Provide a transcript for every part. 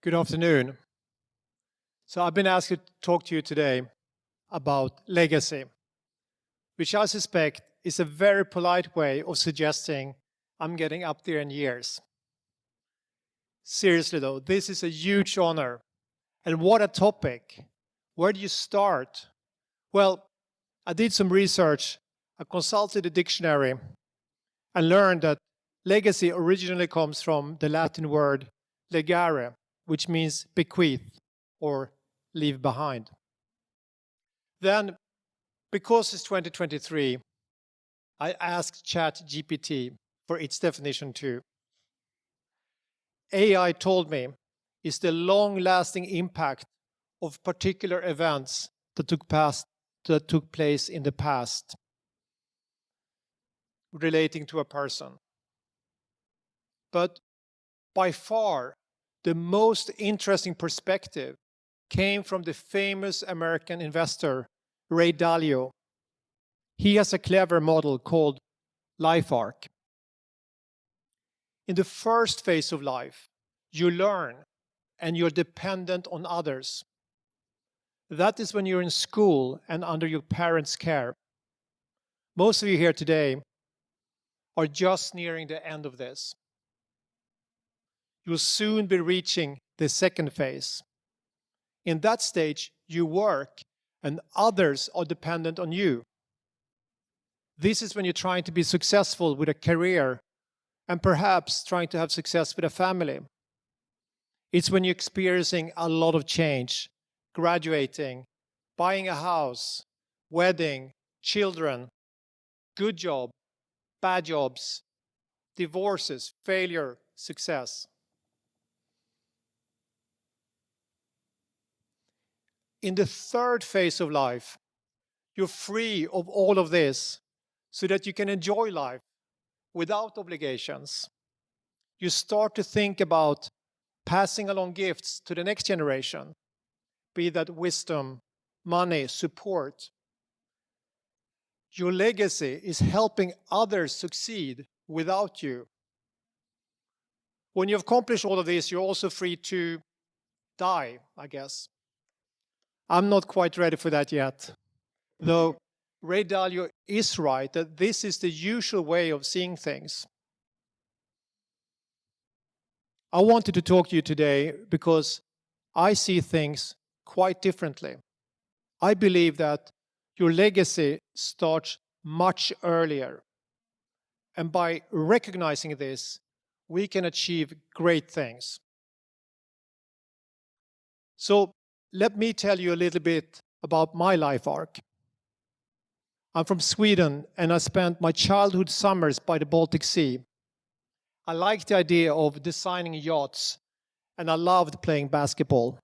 Good afternoon. So I've been asked to talk to you today about legacy, which I suspect is a very polite way of suggesting I'm getting up there in years. Seriously though, this is a huge honor. And what a topic. Where do you start? Well, I did some research. I consulted a dictionary and learned that legacy originally comes from the Latin word legare, which means bequeath or leave behind. Then, because it's 2023, I asked ChatGPT for its definition too. AI told me it's the long-lasting impact of particular events that took place in the past relating to a person. But by far, the most interesting perspective came from the famous American investor, Ray Dalio. He has a clever model called life arc. In the first phase of life, you learn and you're dependent on others. That is when you're in school and under your parents' care. Most of you here today are just nearing the end of this. You'll soon be reaching the second phase. In that stage, you work and others are dependent on you. This is when you're trying to be successful with a career and perhaps trying to have success with a family. It's when you're experiencing a lot of change, graduating, buying a house, wedding, children, good job, bad jobs, divorces, failure, success. In the third phase of life, you're free of all of this so that you can enjoy life without obligations. You start to think about passing along gifts to the next generation, be that wisdom, money, support. Your legacy is helping others succeed without you. When you accomplish all of this, you're also free to die, I guess. I'm not quite ready for that yet, though Ray Dalio is right that this is the usual way of seeing things. I wanted to talk to you today because I see things quite differently. I believe that your legacy starts much earlier. And by recognizing this, we can achieve great things. So let me tell you a little bit about my life arc. I'm from Sweden and I spent my childhood summers by the Baltic Sea. I liked the idea of designing yachts and I loved playing basketball.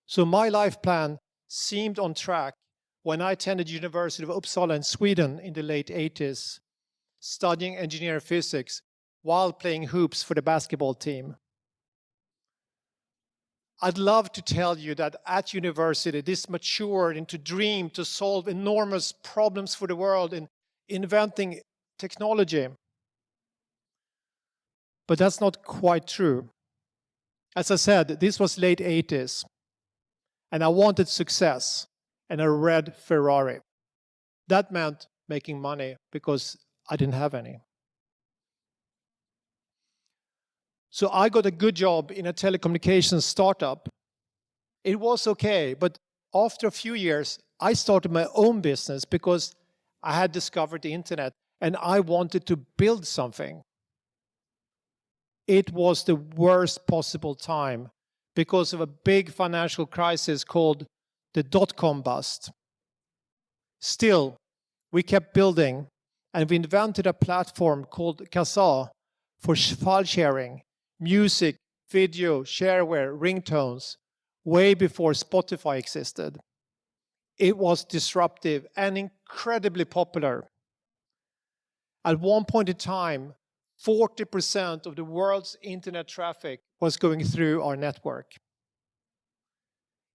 So my life plan seemed on track when I attended University of Uppsala in Sweden in the late 80s, studying engineering physics while playing hoops for the basketball team. I'd love to tell you that at university, this matured into dream to solve enormous problems for the world in inventing technology. But that's not quite true. As I said, this was late 80s, and I wanted success and a red Ferrari. That meant making money because I didn't have any. So I got a good job in a telecommunications startup. It was okay, but after a few years, I started my own business because I had discovered the internet and I wanted to build something. It was the worst possible time because of a big financial crisis called the dot-com bust. Still, we kept building and we invented a platform called Kazaa for file sharing, music, video, shareware, ringtones, way before Spotify existed. It was disruptive and incredibly popular. At one point in time, 40% of the world's internet traffic was going through our network.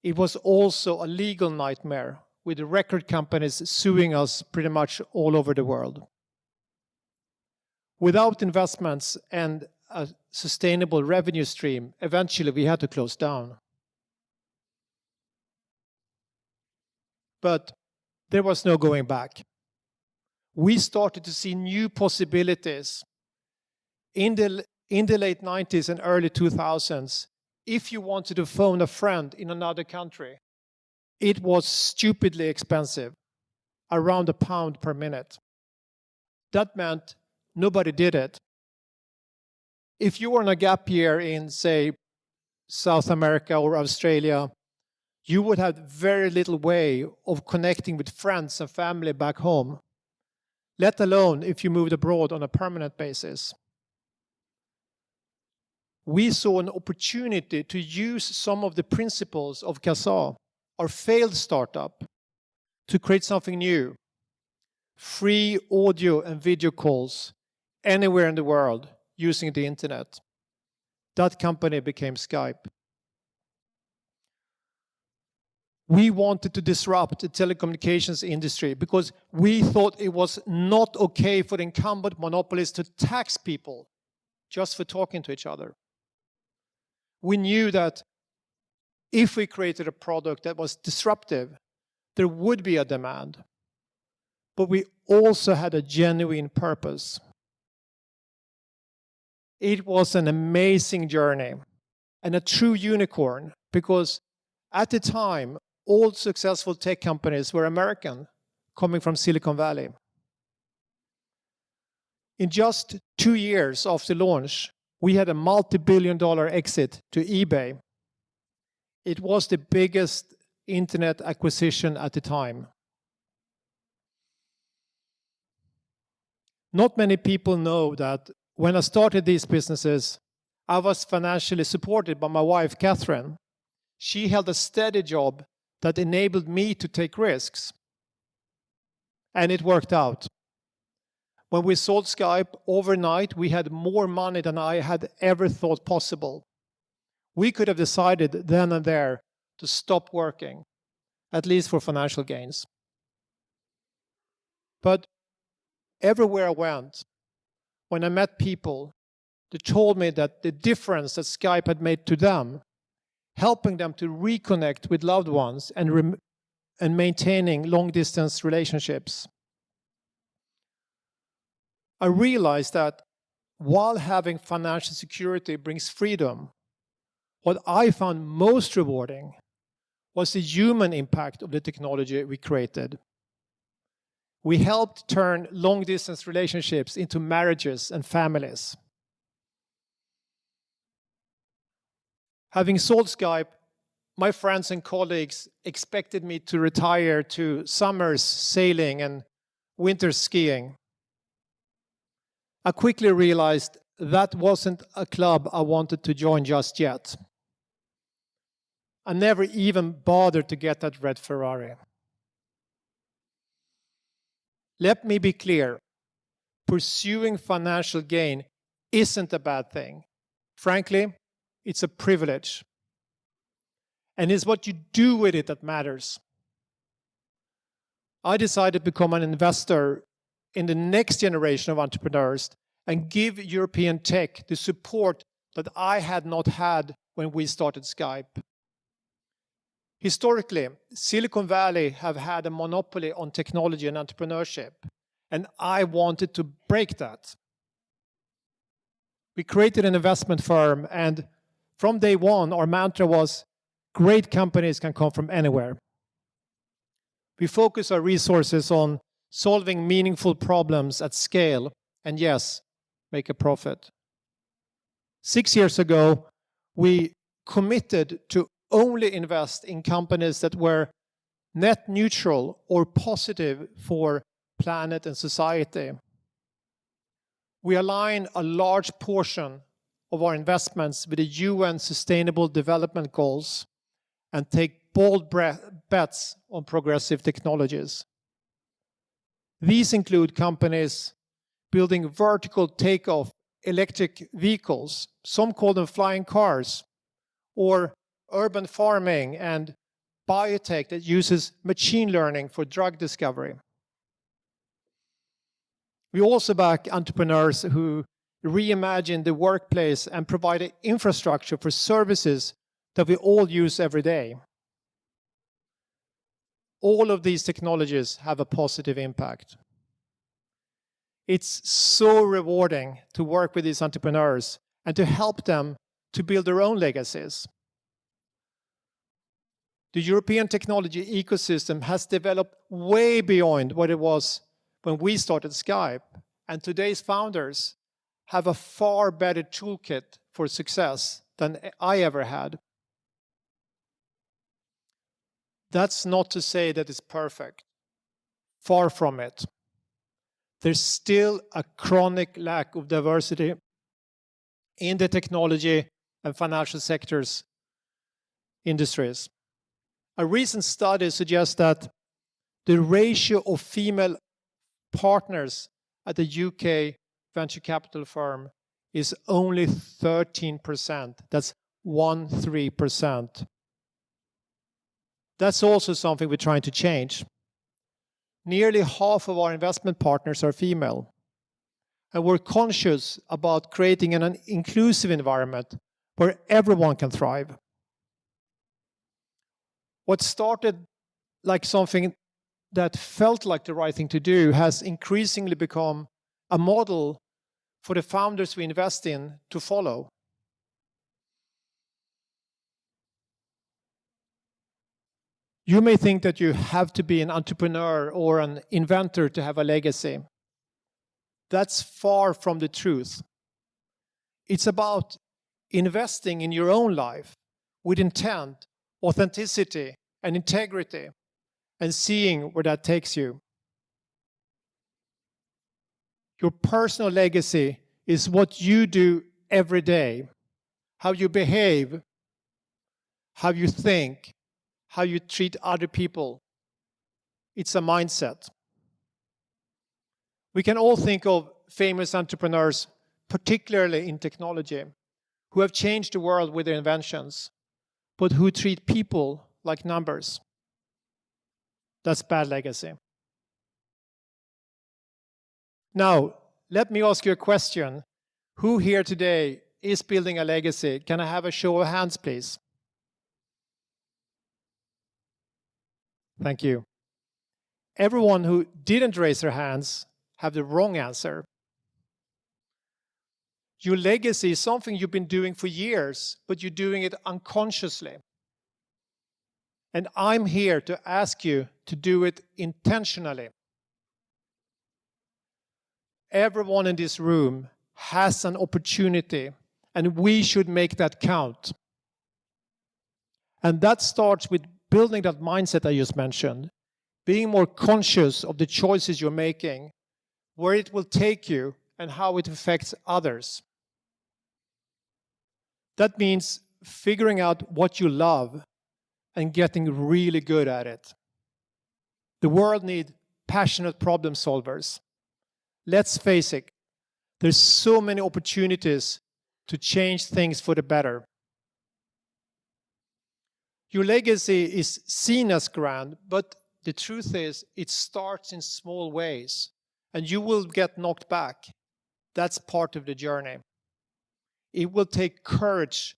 It was also a legal nightmare, with record companies suing us pretty much all over the world. Without investments and a sustainable revenue stream, eventually we had to close down. But there was no going back. We started to see new possibilities. In the late 90s and early 2000s, if you wanted to phone a friend in another country, it was stupidly expensive, around £1 per minute. That meant nobody did it. If you were on a gap year in, say, South America or Australia, you would have very little way of connecting with friends and family back home, let alone if you moved abroad on a permanent basis. We saw an opportunity to use some of the principles of Kazaa, our failed startup, to create something new. Free audio and video calls anywhere in the world using the internet. That company became Skype. We wanted to disrupt the telecommunications industry because we thought it was not okay for the incumbent monopolies to tax people just for talking to each other. We knew that if we created a product that was disruptive, there would be a demand. But we also had a genuine purpose. It was an amazing journey and a true unicorn because at the time, all successful tech companies were American, coming from Silicon Valley. In just 2 years after launch, we had a multi-billion-dollar exit to eBay. It was the biggest internet acquisition at the time. Not many people know that when I started these businesses, I was financially supported by my wife, Catherine. She held a steady job that enabled me to take risks. And it worked out. When we sold Skype overnight, we had more money than I had ever thought possible. We could have decided then and there to stop working, at least for financial gains. But everywhere I went, when I met people, they told me that the difference that Skype had made to them, helping them to reconnect with loved ones and maintaining long-distance relationships. I realized that while having financial security brings freedom, what I found most rewarding was the human impact of the technology we created. We helped turn long-distance relationships into marriages and families. Having sold Skype, my friends and colleagues expected me to retire to summers sailing and winter skiing. I quickly realized that wasn't a club I wanted to join just yet. I never even bothered to get that red Ferrari. Let me be clear. Pursuing financial gain isn't a bad thing. Frankly, it's a privilege. And it's what you do with it that matters. I decided to become an investor in the next generation of entrepreneurs and give European tech the support that I had not had when we started Skype. Historically, Silicon Valley have had a monopoly on technology and entrepreneurship, and I wanted to break that. We created an investment firm, and from day one, our mantra was, great companies can come from anywhere. We focus our resources on solving meaningful problems at scale, and yes, make a profit. 6 years ago, we committed to only invest in companies that were net neutral or positive for planet and society. We align a large portion of our investments with the UN Sustainable Development Goals and take bold bets on progressive technologies. These include companies building vertical takeoff electric vehicles, some call them flying cars, or urban farming and biotech that uses machine learning for drug discovery. We also back entrepreneurs who reimagine the workplace, and provide an infrastructure for services that we all use every day. All of these technologies have a positive impact. It's so rewarding to work with these entrepreneurs and to help them to build their own legacies. The European technology ecosystem has developed way beyond what it was when we started Skype, and today's founders have a far better toolkit for success than I ever had. That's not to say that it's perfect. Far from it. There's still a chronic lack of diversity in the technology and financial sectors industries. A recent study suggests that the ratio of female partners at the UK venture capital firm is only 13%. That's 13%. That's also something we're trying to change. Nearly half of our investment partners are female. And we're conscious about creating an inclusive environment where everyone can thrive. What started like something that felt like the right thing to do has increasingly become a model for the founders we invest in to follow. You may think that you have to be an entrepreneur or an inventor to have a legacy. That's far from the truth. It's about investing in your own life with intent, authenticity, and integrity, and seeing where that takes you. Your personal legacy is what you do every day, how you behave, how you think, how you treat other people. It's a mindset. We can all think of famous entrepreneurs, particularly in technology, who have changed the world with their inventions, but who treat people like numbers. That's bad legacy. Now, let me ask you a question. Who here today is building a legacy? Can I have a show of hands, please? Thank you. Everyone who didn't raise their hands have the wrong answer. Your legacy is something you've been doing for years, but you're doing it unconsciously. And I'm here to ask you to do it intentionally. Everyone in this room has an opportunity, and we should make that count. And that starts with building that mindset I just mentioned, being more conscious of the choices you're making, where it will take you, and how it affects others. That means figuring out what you love and getting really good at it. The world needs passionate problem solvers. Let's face it, there's so many opportunities to change things for the better. Your legacy is seen as grand, but the truth is it starts in small ways, and you will get knocked back. That's part of the journey. It will take courage,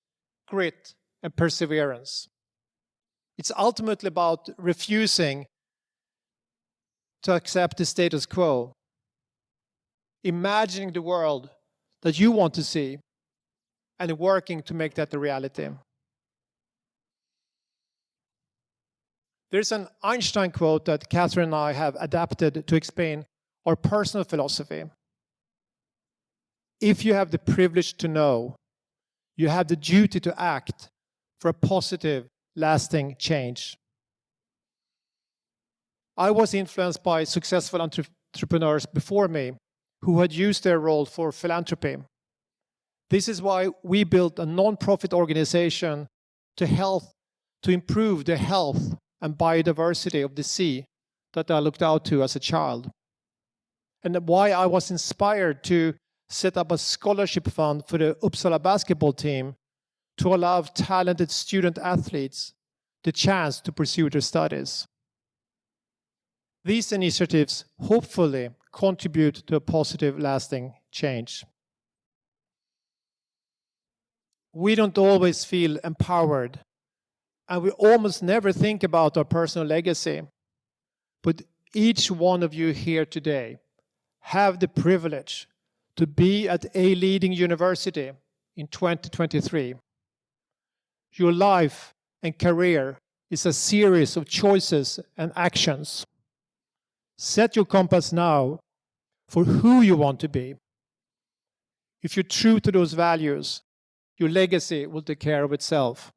grit, and perseverance. It's ultimately about refusing to accept the status quo, imagining the world that you want to see, and working to make that a reality. There's an Einstein quote that Catherine and I have adapted to explain our personal philosophy. If you have the privilege to know, you have the duty to act for a positive, lasting change. I was influenced by successful entrepreneurs before me who had used their role for philanthropy. This is why we built a non-profit organization to improve the health and biodiversity of the sea that I looked out to as a child. And why I was inspired to set up a scholarship fund for the Uppsala basketball team to allow talented student athletes the chance to pursue their studies. These initiatives hopefully contribute to a positive, lasting change. we don't always feel empowered, and we almost never think about our personal legacy. But each one of you here today have the privilege to be at a leading university in 2023. Your life and career is a series of choices and actions. Set your compass now for who you want to be. If you're true to those values, your legacy will take care of itself.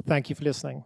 Thank you for listening.